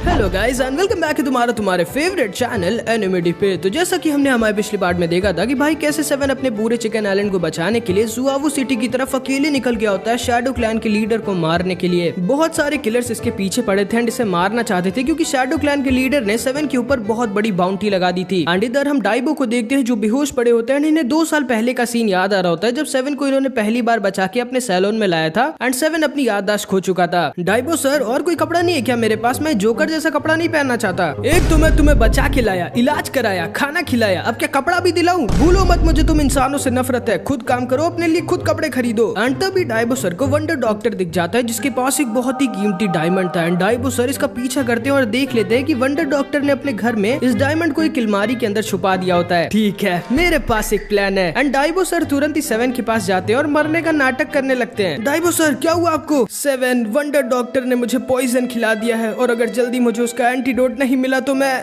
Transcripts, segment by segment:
Hello guys and welcome back to तुम्हारे favourite channel एनिमेडी पे। तो जैसा कि हमने हमारे पिछली पार्ट में देखा था कि भाई कैसे सेवन अपने पूरे चिकन आइलैंड को बचाने के लिए जुआवू सिटी की तरफ अकेले निकल गया होता है शैडो क्लैन के लीडर को मारने के लिए। बहुत सारे किलर्स इसके पीछे पड़े थे एंड इसे मारना चाहते थे क्योंकि शैडो क्लैन के लीडर ने सेवन के ऊपर बहुत बड़ी बाउंटी लगा दी थी। एंड इधर हम डाइबो को देखते हैं जो बेहोश पड़े होते हैं। इन्हें 2 साल पहले का सीन याद आ रहा होता है जब सेवन को इन्होंने पहली बार बचा के अपने सैलून में लाया था एंड सेवन अपनी याददाश्त खो चुका था। डाइबो सर और कोई कपड़ा नहीं है क्या मेरे पास? मैं जोकर जैसा कपड़ा नहीं पहनना चाहता। एक तो मैं तुम्हें बचा के लाया, इलाज कराया, खाना खिलाया, अब क्या कपड़ा भी दिलाऊं? भूलो मत मुझे तुम इंसानों से नफरत है। खुद काम करो, अपने लिए खुद कपड़े खरीदो। एंड तभी डाइबो सर को वंडर डॉक्टर दिख जाता है जिसके पास एक बहुत ही कीमती डायमंड था। एंड डाइबो सर इसका पीछा करते हैं और देख लेते हैं कि वंडर डॉक्टर ने अपने घर में इस डायमंड को एक अलमारी के अंदर छुपा दिया होता है। ठीक है, मेरे पास एक प्लान है। एंड डाइबो सर तुरंत ही सेवन के पास जाते हैं और मरने का नाटक करने लगते हैं। डाइबो सर क्या हुआ आपको? सेवन, वंडर डॉक्टर ने मुझे पॉइजन खिला दिया है और अगर जल्दी मुझे उसका एंटीडोट नहीं मिला तो मैं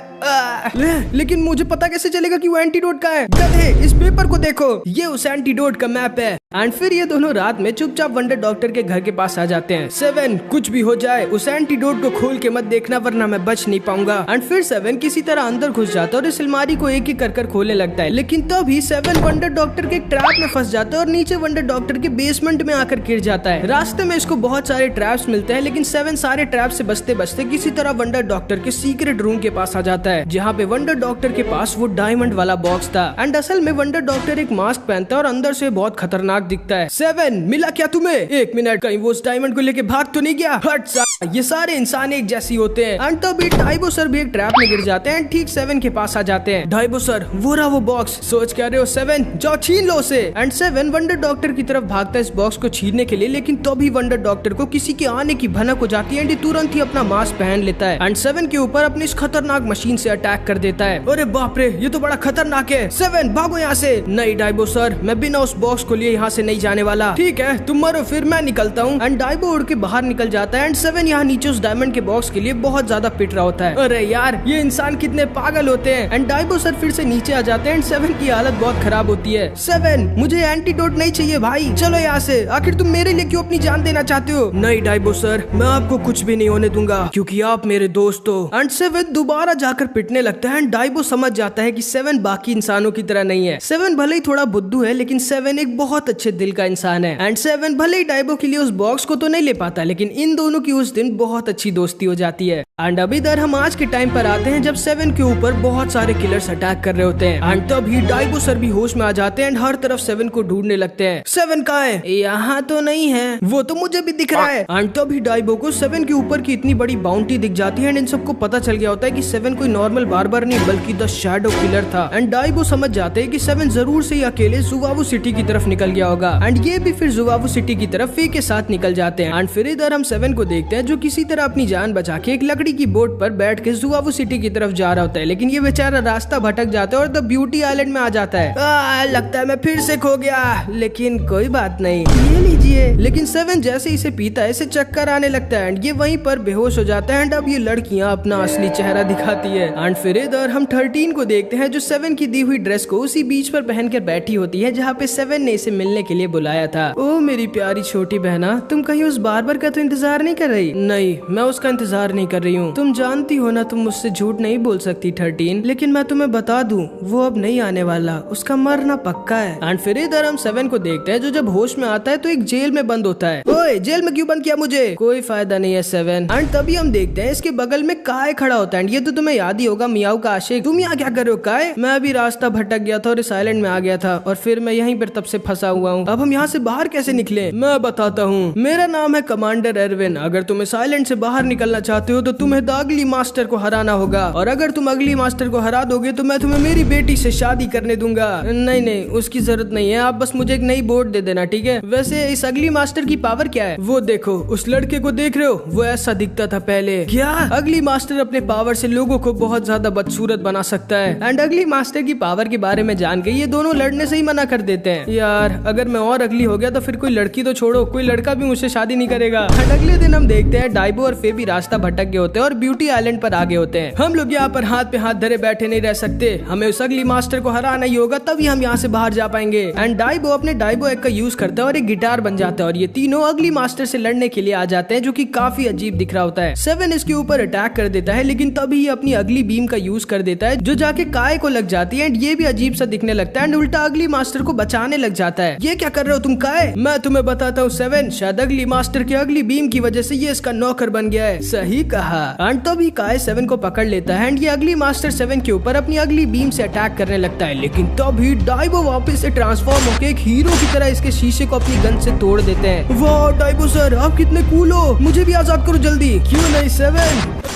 लेकिन मुझे पता कैसे चलेगा कि वो एंटीडोट का है? गधे, इस पेपर को देखो, ये उस एंटीडोट का मैप है। एंड फिर ये दोनों रात में चुपचाप वंडर डॉक्टर के घर के पास आ जाते हैं। सेवन, कुछ भी हो जाए उस एंटीडोट को खोल के मत देखना वरना मैं बच नहीं पाऊंगा। एंड फिर सेवन किसी तरह अंदर घुस जाता है और इस अलमारी को एक एक कर खोलने लगता है। लेकिन तभी सेवन वंडर डॉक्टर के ट्रैप में फंस जाता है और नीचे वंडर डॉक्टर के बेसमेंट में आकर गिर जाता है। रास्ते में इसको बहुत सारे ट्रैप्स मिलते हैं लेकिन सेवन सारे ट्रैप से बचते बचते किसी तरह वंडर डॉक्टर के सीक्रेट रूम के पास आ जाता है जहाँ पे वंडर डॉक्टर के पास वो डायमंड वाला बॉक्स था। एंड असल में वंडर डॉक्टर एक मास्क पहनता है और अंदर से बहुत खतरनाक दिखता है। सेवन, मिला क्या तुम्हें? एक मिनट, कहीं वो उस डायमंड को लेके भाग तो नहीं गया? हट सा, ये सारे इंसान एक जैसी होते हैं। एंड तभी डाइबो सर भी एक ट्रैप में गिर जाते हैं। ठीक सेवन के पास आ जाते हैं। डाइबो सर, वो रहा वो बॉक्स। सोच क्या रहे हो सेवन? जाओ छीन लो उसे। एंड सेवन वंडर डॉक्टर की तरफ भागता है इस बॉक्स को छीनने के लिए लेकिन तभी वंडर डॉक्टर को किसी के आने की भनक हो जाती है एंड तुरंत ही अपना मास्क पहन लेता है एंड सेवन के ऊपर अपनी इस खतरनाक मशीन से अटैक कर देता है। अरे बाप रे, ये तो बड़ा खतरनाक है। सेवन, भागो यहाँ से। नहीं डाइबो सर, मैं बिना उस बॉक्स को लिए यहाँ से नहीं जाने वाला। ठीक है, तुम मरो फिर मैं निकलता हूँ। एंड डाइबो उड़ के बाहर निकल जाता है एंड सेवन यहाँ नीचे उस डायमंड के बॉक्स के लिए बहुत ज्यादा पिट रहा होता है। अरे यार, ये इंसान कितने पागल होते हैं। एंड डाइबो सर फिर से नीचे आ जाते हैं एंड सेवन की हालत बहुत खराब होती है। सेवन, मुझे एंटीडोट नहीं चाहिए भाई, चलो यहाँ से। आखिर तुम मेरे लिए क्यों अपनी जान देना चाहते हो? नहीं डाइबो सर, मैं आपको कुछ भी नहीं होने दूंगा क्योंकि आप मेरे दोस्त हो। एंड सेवन दोबारा जाकर पिटने लगता है एंड डाइबो समझ जाता है कि सेवन बाकी इंसानों की तरह नहीं है। सेवन भले ही थोड़ा बुद्धू है लेकिन सेवन एक बहुत अच्छे दिल का इंसान है। एंड सेवन भले ही डाइबो के लिए उस बॉक्स को तो नहीं ले पाता लेकिन इन दोनों की उस दिन बहुत अच्छी दोस्ती हो जाती है। एंड अभी इधर हम आज के टाइम पर आते हैं जब सेवन के ऊपर बहुत सारे किलर्स अटैक कर रहे होते हैं। एंड तभी डाइबो सर भी होश में आ जाते हैं एंड हर तरफ सेवन को ढूंढने लगते हैं। सेवन कहाँ है? यहाँ तो नहीं है, वो तो मुझे भी दिख रहा है। एंड तभी डाइबो को सेवन के ऊपर की इतनी बड़ी बाउंटी दिख जाती है एंड इन सबको पता चल गया होता है कि सेवन कोई नॉर्मल बार्बर नहीं बल्कि द शैडो किलर था। एंड डाइबो समझ जाते हैं कि सेवन जरूर से ही अकेले जुआवू सिटी की तरफ निकल गया होगा। एंड ये भी फिर जुआवू सिटी की तरफ फी के साथ निकल जाते हैं। एंड फिर इधर हम सेवन को देखते हैं जो किसी तरह अपनी जान बचा के एक लकड़ी की बोट पर बैठ के जुआवू सिटी की तरफ जा रहा होता है लेकिन ये बेचारा रास्ता भटक जाता है और द ब्यूटी आइलैंड में आ जाता है। लगता है मैं फिर से खो गया लेकिन कोई बात नहीं, ये लीजिए। लेकिन सेवन जैसे इसे पीता है इसे चक्कर आने लगता है एंड ये वहीं पर बेहोश हो जाता है। एंड अब ये लड़कियां अपना असली चेहरा दिखाती है। एंड फिर इधर हम 13 को देखते हैं जो सेवन की दी हुई ड्रेस को उसी बीच पर पहनकर बैठी होती है जहाँ पे सेवन ने इसे मिलने के लिए बुलाया था। ओ मेरी प्यारी छोटी बहना, तुम कहीं उस बार्बर का तो इंतजार नहीं कर रही? नहीं, मैं उसका इंतजार नहीं कर रही हूँ। तुम जानती हो ना, तुम मुझसे झूठ नहीं बोल सकती 13, लेकिन मैं तुम्हें बता दूं वो अब नहीं आने वाला, उसका मरना पक्का है। एंड फिर इधर हम सेवन को देखते हैं जो जब होश में आता है तो एक जेल में बंद होता है। ओए, जेल में क्यों बंद किया मुझे? कोई फायदा नहीं है सेवन। एंड तभी हम देखते हैं इसके बगल में काय खड़ा होता है। ये तो तुम्हें याद ही होगा, मियाऊ का आशिक। तुम यहाँ क्या कर रहे हो काय? मैं अभी रास्ता भटक गया था और इस आइलैंड में आ गया था और फिर मैं यहीं पर तब से फंसा हुआ हूँ। अब हम यहाँ से बाहर कैसे निकले? मैं बताता हूँ। मेरा नाम है कमांडर एरविन। अगर तुम इस आइलैंड से बाहर निकलना चाहते हो तो तुम्हें द अगली मास्टर को हराना होगा और अगर तुम अगली मास्टर को हरा दोगे तो मैं तुम्हें मेरी बेटी से शादी करने दूंगा। नहीं, उसकी जरूरत नहीं है, आप बस मुझे एक नई बोट दे देना, ठीक है? वैसे इस अगली मास्टर की पावर क्या है? वो देखो, उस लड़के को देख रहे हो? वो ऐसा दिखता था पहले। क्या? अगली मास्टर अपने पावर से लोगों को बहुत ज्यादा बदसूरत बना सकता है। एंड अगली मास्टर की पावर के बारे में जान के ये दोनों लड़ने से ही मना कर देते हैं। यार अगर मैं और अगली हो गया तो फिर कोई लड़की तो छोड़ो, कोई लड़का भी मुझसे शादी नहीं करेगा। एंड अगले दिन हम देखते हैं डाइबो और फे भी रास्ता भटक गए होते हैं और ब्यूटी आइलैंड पर आगे होते हैं। हम लोग यहाँ पर हाथ पे हाथ धरे बैठे नहीं रह सकते, हमें उस अगली मास्टर को हराना ही होगा, तभी हम यहाँ से बाहर जा पाएंगे। एंड डाइबो अपने डाइबो एक का यूज करता है और एक गिटार बन जाता है और ये तीनों अगली मास्टर से लड़ने के लिए आ जाते हैं, जो कि काफी अजीब दिख रहा होता है। 7 इसके ऊपर अटैक कर देता है, लेकिन तभी ये अपनी अगली बीम का यूज कर देता है जो जाके काय को लग जाती है। एंड ये भी अजीब सा दिखने लगता है एंड उल्टा अगली मास्टर को बचाने लग जाता है। ये क्या कर रहे हो तुम काय? मैं तुम्हें बताता हूँ 7, शायद अगली मास्टर की अगली बीम की वजह से ये इसका नौकर बन गया है। सही कहा। एंड तभी काय 7 को पकड़ लेता है एंड ये अगली मास्टर 7 के ऊपर अपनी अगली बीम से अटैक करने लगता है, लेकिन तभी डाइबो वापस से ट्रांसफॉर्म होकर एक हीरो की तरह इसके शीशे को अपनी गन से तोड़ देते हैं। वाह डाइबो सर, आप कितने कूल हो, मुझे भी आजाद करो जल्दी। क्यों नहीं 7?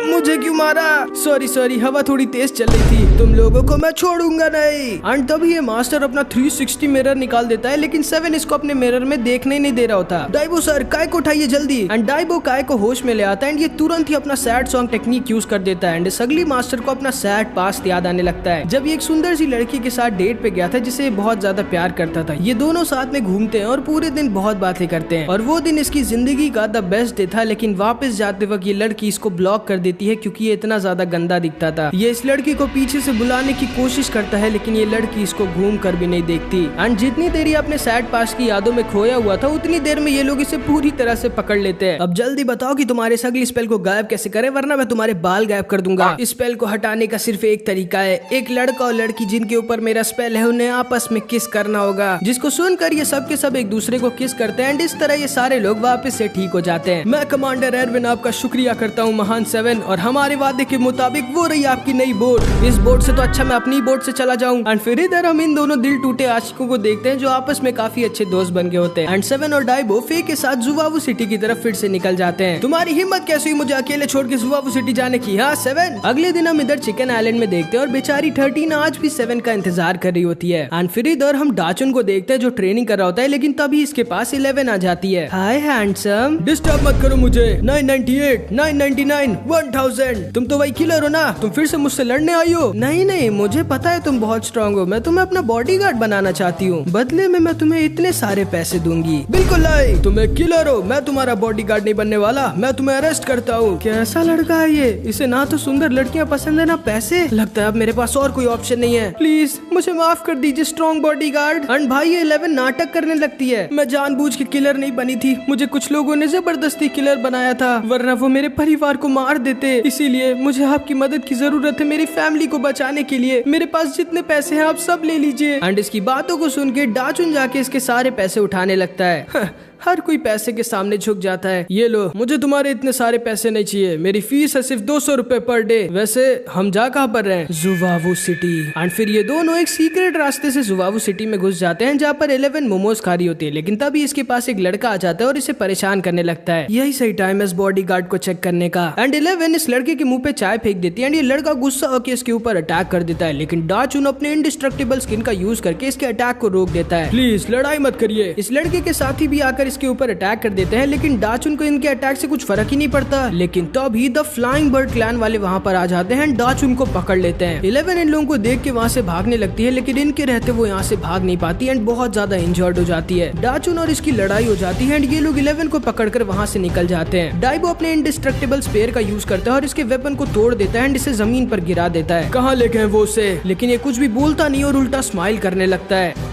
मुझे क्यों मारा? सॉरी, हवा थोड़ी तेज चल रही थी, तुम लोगों को मैं छोड़ूंगा नहीं। एंड तभी ये मास्टर अपना 360 मिरर निकाल देता है, लेकिन 7 इसको अपने मिरर में देखने नहीं दे रहा होता। डाइबो सर, काय को उठाइए जल्दी। एंड डाइबो काय को होश में ले आता है एंड ये तुरंत ही अपना सैड सॉन्ग टेक्निक यूज कर देता है। एंड अगली मास्टर को अपना सैड पास्ट याद आने लगता है, जब ये एक सुंदर सी लड़की के साथ डेट पे गया था जिसे बहुत ज्यादा प्यार करता था। ये दोनों साथ में घूमते हैं और पूरे दिन बहुत बातें करते हैं और वो दिन इसकी जिंदगी का द बेस्ट डे था। लेकिन वापस जाते वक्त ये लड़की इसको ब्लॉक कर देती है क्योंकि ये इतना ज्यादा गंदा दिखता था। ये इस लड़की को पीछे से बुलाने की कोशिश करता है, लेकिन ये लड़की इसको घूम कर भी नहीं देखती। एंड जितनी देर ये अपने सैड पास्ट की यादों में खोया हुआ था, उतनी देर में ये लोग इसे पूरी तरह से पकड़ लेते हैं। अब जल्दी बताओ कि तुम्हारे अगली स्पेल को गायब कैसे करें, वरना मैं तुम्हारे बाल गायब कर दूंगा। इस स्पेल को हटाने का सिर्फ एक तरीका है, एक लड़का और लड़की जिनके ऊपर मेरा स्पेल है उन्हें आपस में किस करना होगा, जिसको सुनकर ये सब के सब एक दूसरे को किस करते हैं एंड इस तरह ये सारे लोग वापस से ठीक हो जाते हैं। मैं कमांडर एरविन आपका शुक्रिया करता हूँ महान 7, और हमारे वादे के मुताबिक वो रही आपकी नई बोट। इस बोट से तो अच्छा मैं अपनी बोट से चला जाऊं। एंड फिर इधर हम इन दोनों दिल टूटे आशिकों को देखते हैं जो आपस में काफी अच्छे दोस्त बन गए होते हैं। एंड 7 और डाइबो फे के साथ जुवावू सिटी की तरफ फिर से निकल जाते हैं। तुम्हारी हिम्मत कैसे हुई मुझे अकेले छोड़ के जुवावू सिटी जाने की? हाँ 7। अगले दिन हम इधर चिकन आइलैंड में देखते हैं और बेचारी 13 आज भी 7 का इंतजार कर रही होती है। एंड फिर इधर हम डाचुन को देखते हैं जो ट्रेनिंग कर रहा होता है, लेकिन तभी इसके पास 11 आ जाती है। हाय हैंडसम, डिस्टर्ब मत करो मुझे। 998, 999, 1000। तुम तो वही किलर हो ना, तुम फिर से मुझसे लड़ने आई हो? नहीं, मुझे पता है तुम बहुत स्ट्रांग हो, मैं तुम्हें अपना बॉडीगार्ड बनाना चाहती हूँ, बदले में मैं तुम्हें इतने सारे पैसे दूंगी। बिल्कुल नहीं, तुम एक किलर हो, मैं तुम्हारा बॉडीगार्ड नहीं बनने वाला, मैं तुम्हें अरेस्ट करता हूँ। कैसा लड़का है ये, इसे ना तो सुंदर लड़कियाँ पसंद है ना पैसे। लगता है अब मेरे पास और कोई ऑप्शन नहीं है, प्लीज मुझे माफ कर दीजिए स्ट्रॉन्ग बॉडीगार्ड। एंड भाई ये 11 नाटक करने लगती है, मैं जानबूझ के किलर नहीं बनी थी, मुझे कुछ लोगों ने जबरदस्ती किलर बनाया था, वरना वो मेरे परिवार को मार देते, इसीलिए मुझे आपकी मदद की जरूरत है मेरी फैमिली को बचाने के लिए, मेरे पास जितने पैसे हैं आप सब ले लीजिए। एंड इसकी बातों को सुन के डाचुन जाके इसके सारे पैसे उठाने लगता है। हर कोई पैसे के सामने झुक जाता है। ये लो, मुझे तुम्हारे इतने सारे पैसे नहीं चाहिए, मेरी फीस है सिर्फ 200 रुपए पर डे। वैसे हम जा कहाँ पर रहे हैं? जुवावू सिटी। एंड फिर ये दोनों एक सीक्रेट रास्ते से जुवावू सिटी में घुस जाते हैं, जहाँ पर 11 मोमोज खा रही होती है, लेकिन तभी इसके पास एक लड़का आ जाता है और इसे परेशान करने लगता है। यही सही टाइम है इस बॉडीगार्ड को चेक करने का। एंड 11 इस लड़के के मुंह पे चाय फेंक देती है एंड ये लड़का गुस्सा होकर इसके ऊपर अटैक कर देता है, लेकिन डाचुन अपने इंडिस्ट्रक्टिबल स्किन का यूज करके इसके अटैक को रोक देता है। प्लीज लड़ाई मत करिए। इस लड़के के साथी भी आकर इसके ऊपर अटैक कर देते हैं, लेकिन डाचुन को इनके अटैक से कुछ फर्क ही नहीं पड़ता। लेकिन तभी द फ्लाइंग बर्ड क्लैन वाले वहाँ पर आ जाते हैं, डाचुन को पकड़ लेते हैं। 11 इन लोगों को देख के वहाँ से भागने लगती है, लेकिन इनके रहते वो यहाँ से भाग नहीं पाती एंड बहुत ज्यादा इंजर्ड हो जाती है। डाचुन और इसकी लड़ाई हो जाती है एंड ये लोग 11 को पकड़कर वहाँ से निकल जाते हैं। डाइबो अपने इंडिस्ट्रक्टिबल स्पेयर का यूज करता है और इसके वेपन को तोड़ देता है एंड इसे जमीन पर गिरा देता है। कहाँ ले गए वो उसे? लेकिन ये कुछ भी बोलता नहीं और उल्टा स्माइल करने लगता है।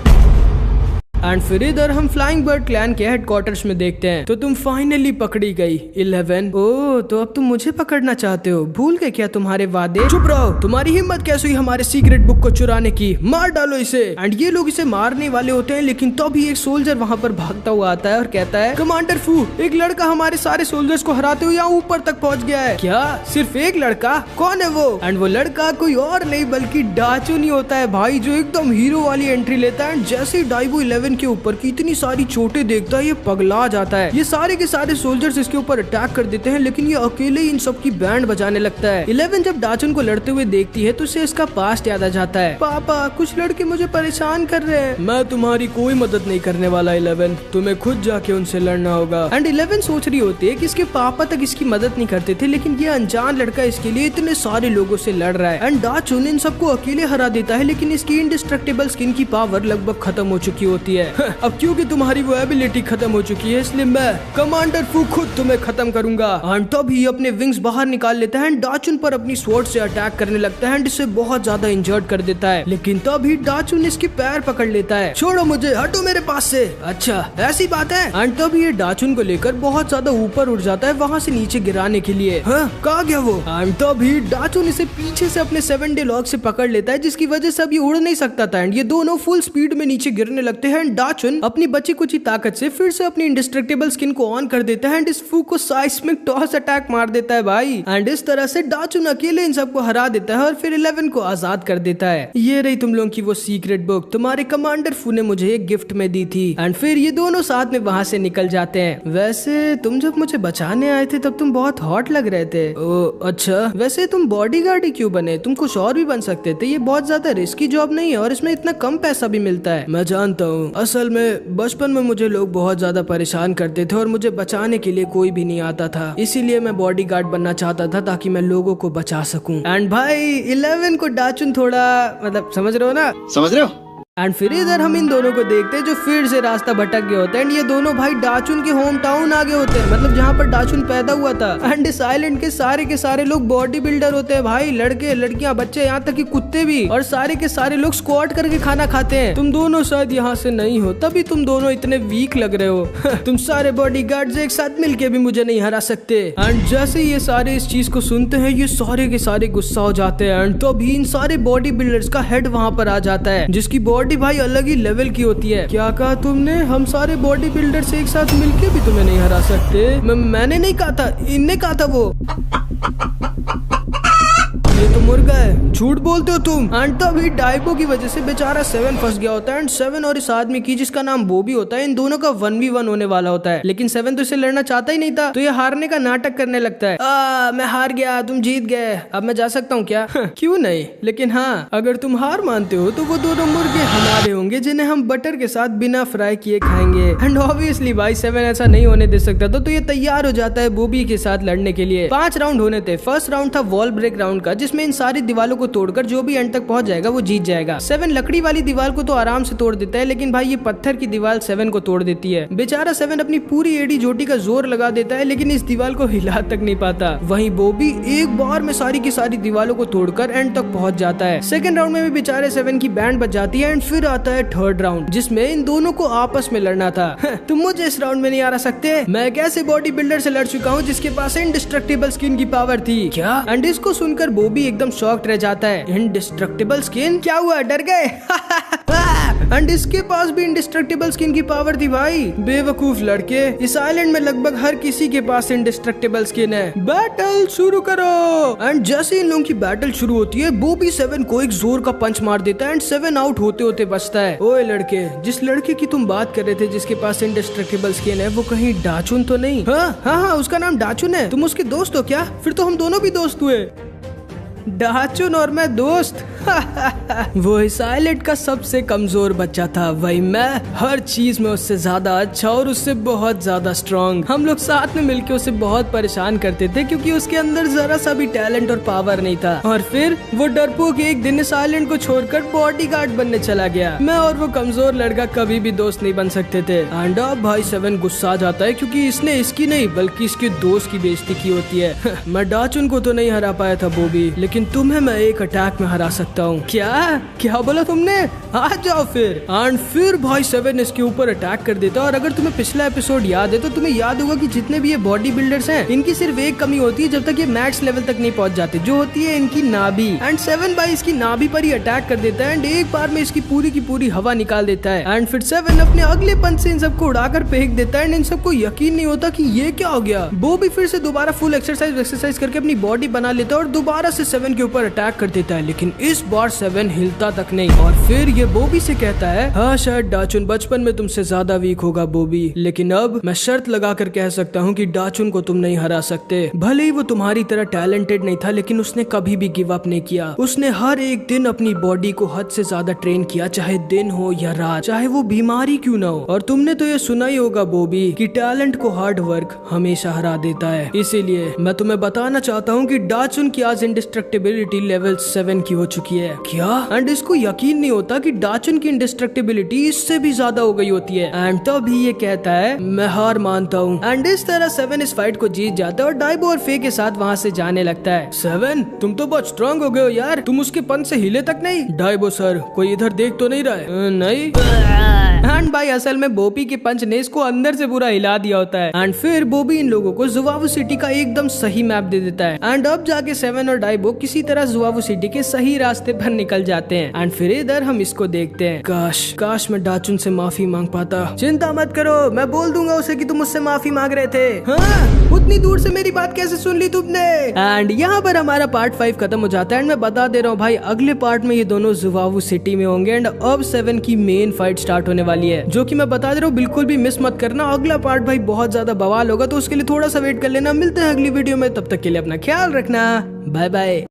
एंड फिर इधर हम फ्लाइंग बर्ड क्लैन के हेडक्वार्टर्स में देखते हैं। तो तुम फाइनली पकड़ी गई 11। ओह, तो अब तुम मुझे पकड़ना चाहते हो? भूल गए क्या तुम्हारे वादे? चुप रहो, तुम्हारी हिम्मत कैसे हुई हमारे सीक्रेट बुक को चुराने की? मार डालो इसे। एंड ये लोग इसे मारने वाले होते हैं, लेकिन तभी एक सोल्जर वहाँ पर भागता हुआ आता है और कहता है, कमांडर फू, एक लड़का हमारे सारे सोल्जर्स को हराते हुए यहाँ ऊपर तक पहुँच गया है। क्या सिर्फ एक लड़का? कौन है वो? एंड वो लड़का कोई और नहीं बल्कि डाचुन ही होता है भाई, जो एकदम हीरो वाली एंट्री लेता है। जैसे ही डाइबो 11 सेवन के ऊपर की इतनी सारी चोटें देखता है ये पगला जाता है। ये सारे के सारे सोल्जर्स इसके ऊपर अटैक कर देते हैं, लेकिन ये अकेले इन सब की बैंड बजाने लगता है। 11 जब डाचुन को लड़ते हुए देखती है तो उसे इसका पास्ट याद आ जाता है। पापा, कुछ लड़के मुझे परेशान कर रहे हैं। मैं तुम्हारी कोई मदद नहीं करने वाला 11, तुम्हें खुद जाके उनसे लड़ना होगा। एंड 11 सोच रही होती है कि इसके पापा तक इसकी मदद नहीं करते थे, लेकिन ये अनजान लड़का इसके लिए इतने सारे लोगों से लड़ रहा है। एंड डाचुन इन सबको अकेले हरा देता है, लेकिन इसकी इंडिस्ट्रक्टेबल स्किन की पावर लगभग खत्म हो चुकी होती है। अब क्योंकि तुम्हारी वो एबिलिटी खत्म हो चुकी है, इसलिए मैं कमांडर फू खुद तुम्हें खत्म करूंगा। एंड तभी अपने विंग्स बाहर निकाल लेता है, डाचुन पर अपनी स्वॉर्ड से अटैक करने लगता है एंड इसे बहुत ज्यादा इंजर्ड कर देता है। लेकिन तभी डाचुन इसके पैर पकड़ लेता है। छोड़ो मुझे, हटो मेरे पास से। अच्छा, ऐसी बात है। एंड तभी ये डाचुन को लेकर बहुत ज्यादा ऊपर उड़ जाता है वहाँ से नीचे गिराने के लिए। कहाँ गया वो? एंड तभी डाचुन इसे पीछे से अपने 7 डे लॉक से पकड़ लेता है, जिसकी वजह से अब ये उड़ नहीं सकता था। एंड ये दोनों फुल स्पीड में नीचे गिरने लगते हैं। डाचुन अपनी बची कुची ताकत से फिर से अपनी इंडिस्ट्रक्टेबल स्किन को ऑन कर देता है एंड इस फू को साइस्मिक टॉस अटैक मार देता है भाई। एंड इस तरह से डाचुन अकेले इन सबको हरा देता है और फिर 11 को आजाद कर देता है। ये रही तुम लोगों की वो सीक्रेट बुक, तुम्हारे कमांडर फू ने मुझे एक गिफ्ट में दी थी। एंड फिर ये दोनों साथ में वहाँ से निकल जाते हैं। वैसे तुम जब मुझे बचाने आए थे तब तुम बहुत हॉट लग रहे थे। ओ अच्छा, वैसे तुम बॉडीगार्ड ही क्यों बने? तुम कुछ और भी बन सकते थे। ये बहुत ज्यादा रिस्की जॉब नहीं है और इसमें इतना कम पैसा भी मिलता है। मैं जानता हूँ, असल में बचपन में मुझे लोग बहुत ज्यादा परेशान करते थे और मुझे बचाने के लिए कोई भी नहीं आता था, इसीलिए मैं बॉडीगार्ड बनना चाहता था ताकि मैं लोगों को बचा सकूं। एंड भाई 11 को डाचुन थोड़ा मतलब समझ रहे हो ना? समझ रहे हो? एंड फिर इधर हम इन दोनों को देखते हैं जो फिर से रास्ता भटक गए होते हैं। एंड ये दोनों भाई डाचुन के होम टाउन आ गए होते हैं, मतलब जहाँ पर डाचुन पैदा हुआ था। एंड इस आइलैंड के सारे लोग बॉडी बिल्डर होते हैं भाई, लड़के लड़कियां बच्चे यहाँ तक कि कुत्ते भी, और सारे के सारे लोग स्क्वाट करके खाना खाते हैं। तुम दोनों शायद यहाँ से नहीं हो, तभी तुम दोनों इतने वीक लग रहे हो। तुम सारे बॉडी गार्ड्स एक साथ मिलके भी मुझे नहीं हरा सकते। एंड जैसे ये सारे इस चीज को सुनते हैं ये सारे के सारे गुस्सा हो जाते हैं। एंड तभी इन सारे बॉडी बिल्डर्स का हेड वहाँ पर आ जाता है, जिसकी बॉडी भाई अलग ही लेवल की होती है। क्या कहा तुमने? हम सारे बॉडी बिल्डर से एक साथ मिलके भी तुम्हें नहीं हरा सकते? मैंने नहीं कहा था, इनने कहा था वो। ये तो मुर्गा है, झूठ बोलते हो तुम। एंड तभी डाइबो की वजह से बेचारा 7 फंस गया होता है। एंड 7 और इस आदमी की जिसका नाम बॉबी होता है, इन दोनों का 1v1 होने वाला होता है। लेकिन 7 तो इसे लड़ना चाहता ही नहीं था, तो ये हारने का नाटक करने लगता है। मैं हार गया, तुम जीत गए, अब मैं जा सकता हूँ क्या? क्यों नहीं, लेकिन हाँ अगर तुम हार मानते हो तो वो दोनों मुर्गे हमारे होंगे, जिन्हें हम बटर के साथ बिना फ्राई किए खाएंगे। एंड ऑब्वियसली भाई 7 ऐसा नहीं होने दे सकता था, तो ये तैयार हो जाता है बॉबी के साथ लड़ने के लिए। 5 राउंड होने थे। फर्स्ट राउंड था वॉल ब्रेक राउंड का, जिसमें इन सारी दीवारों को तोड़कर जो भी एंड तक पहुंच जाएगा वो जीत जाएगा। 7 लकड़ी वाली दीवार को तो आराम से तोड़ देता है, लेकिन भाई ये पत्थर की दीवार 7 को तोड़ देती है। बेचारा 7 अपनी पूरी एडी जोटी का जोर लगा देता है, लेकिन इस दीवार को हिला तक नहीं पाता। वहीं बॉबी एक बार में सारी की सारी दीवारों को तोड़कर एंड तक पहुंच जाता है। सेकंड राउंड में भी बेचारे 7 की बैंड बज जाती है। एंड फिर आता है थर्ड राउंड, जिसमें इन दोनों को आपस में लड़ना था। तुम मुझे इस राउंड में नहीं हरा सकते। मैं एक ऐसे बॉडी बिल्डर से लड़ चुका हूँ जिसके पास इंडिस्ट्रक्टेबल स्किन की पावर थी। क्या? एंड इसको सुनकर बॉबी एकदम शॉक्ड रह जाता है। Indestructible skin? क्या हुआ, डर गए? एंड इसके पास भी इंडिस्ट्रक्टेबल स्किन की पावर थी भाई। बेवकूफ लड़के, इस आइलैंड में लगभग हर किसी के पास इंडिस्ट्रक्टेबल स्किन है। बैटल शुरू करो। एंड जैसे इन लोगों की बैटल शुरू होती है, बॉबी 7 को एक जोर का पंच मार देता है एंड 7 आउट होते होते बचता है। ओए लड़के, जिस लड़के की तुम बात कर रहे थे जिसके पास इंडिस्ट्रक्टेबल स्किन है, वो कहीं डाचुन तो नहीं? हाँ, उसका नाम डाचुन है। तुम उसके दोस्त हो क्या? फिर तो हम दोनों भी दोस्त हुए। डाचुन और मैं दोस्त? वो इस आइलैंड का सबसे कमजोर बच्चा था, वही मैं। हर चीज में उससे ज्यादा अच्छा और उससे बहुत ज्यादा स्ट्रॉन्ग। हम लोग साथ में मिलकर उसे बहुत परेशान करते थे क्योंकि उसके अंदर जरा सा भी टैलेंट और पावर नहीं था। और फिर वो डरपोक एक दिन इस आइलैंड को छोड़कर बॉडीगार्ड बनने चला गया। मैं और वो कमजोर लड़का कभी भी दोस्त नहीं बन सकते थे। एंड अब भाई 7 गुस्सा आ जाता है क्योंकि इसने इसकी नहीं बल्कि इसके दोस्त की बेइज्जती की होती है। मैं डाचुन को तो नहीं हरा पाया था बॉबी, लेकिन तुम्हें मैं एक अटैक में हरा सकता हूँ। क्या बोला तुमने? आ जाओ फिर। एंड फिर भाई 7 इसके ऊपर अटैक कर देता है। और अगर तुम्हें पिछला एपिसोड याद है तो तुम्हें याद होगा कि जितने भी ये बॉडी बिल्डर्स हैं, इनकी सिर्फ एक कमी होती है जब तक ये मैक्स लेवल तक नहीं पहुंच जाते, जो होती है इनकी नाभि। एंड 7 भाई इसकी नाभि पर ही अटैक कर देता है एंड एक बार में इसकी पूरी की पूरी हवा निकाल देता है। एंड फिर 7 अपने अगले पंच से इन सबको उड़ाकर फेंक देता है एंड इन सबको यकीन नहीं होता कि ये क्या हो गया। वो भी फिर से दोबारा फुल एक्सरसाइज करके अपनी बॉडी बना लेता है और दोबारा से 7 के ऊपर अटैक कर देता है। लेकिन इस इस बार 7 हिलता तक नहीं। और फिर ये बॉबी से कहता है, हाँ शायद डाचुन बचपन में तुमसे ज्यादा वीक होगा बॉबी, लेकिन अब मैं शर्त लगा कर कह सकता हूँ कि डाचुन को तुम नहीं हरा सकते। भले ही वो तुम्हारी तरह टैलेंटेड नहीं था, लेकिन उसने कभी भी गिव अप नहीं किया। उसने हर एक दिन अपनी बॉडी को हद से ज्यादा ट्रेन किया, चाहे दिन हो या रात, चाहे वो बीमारी क्यों ना हो। और तुमने तो ये सुना ही होगा बॉबी कि टैलेंट को हार्ड वर्क हमेशा हरा देता है। इसीलिए मैं तुम्हें बताना चाहता हूँ कि डाचुन की आज इंडिस्ट्रक्टिबिलिटी लेवल 7 की हो चुकी है। क्या? एंड इसको यकीन नहीं होता कि डाचुन की इंडिस्ट्रक्टिबिलिटी इससे भी ज्यादा हो गई होती है। एंड तभी ये कहता है, मैं हार मानता हूँ। एंड इस तरह 7 इस फाइट को जीत जाता है और डाइबो और फे के साथ वहाँ से जाने लगता है। 7 तुम तो बहुत स्ट्रांग हो गए हो यार, तुम उसके पंच से हिले तक नहीं। डाइबो सर कोई इधर देख तो नहीं रहा है? नहीं। एंड भाई असल में बॉबी के पंच ने इसको अंदर से पूरा हिला दिया होता है। एंड फिर बॉबी इन लोगों को जुआवू सिटी का एकदम सही मैप दे देता है। एंड अब जाके 7 और डाइबो किसी तरह जुआवू सिटी के सही रास्ते पर निकल जाते हैं। एंड फिर इधर हम इसको देखते हैं, काश मैं डाचुन से माफी मांग पाता। चिंता मत करो, मैं बोल दूंगा उसे कि तुम मुझसे माफी मांग रहे थे। हाँ, उतनी दूर से मेरी बात कैसे सुन ली तुमने? एंड यहाँ पर हमारा पार्ट 5 खत्म हो जाता है। एंड मैं बता दे रहा हूँ भाई, अगले पार्ट में ये दोनों जुआवू सिटी में होंगे। एंड अब 7 की मेन फाइट स्टार्ट होने वाली है, जो कि मैं बता दे रहा हूँ, बिल्कुल भी मिस मत करना। अगला पार्ट भाई बहुत ज्यादा बवाल होगा, तो उसके लिए थोड़ा सा वेट कर लेना। मिलते हैं अगली वीडियो में, तब तक के लिए अपना ख्याल रखना। Bye bye.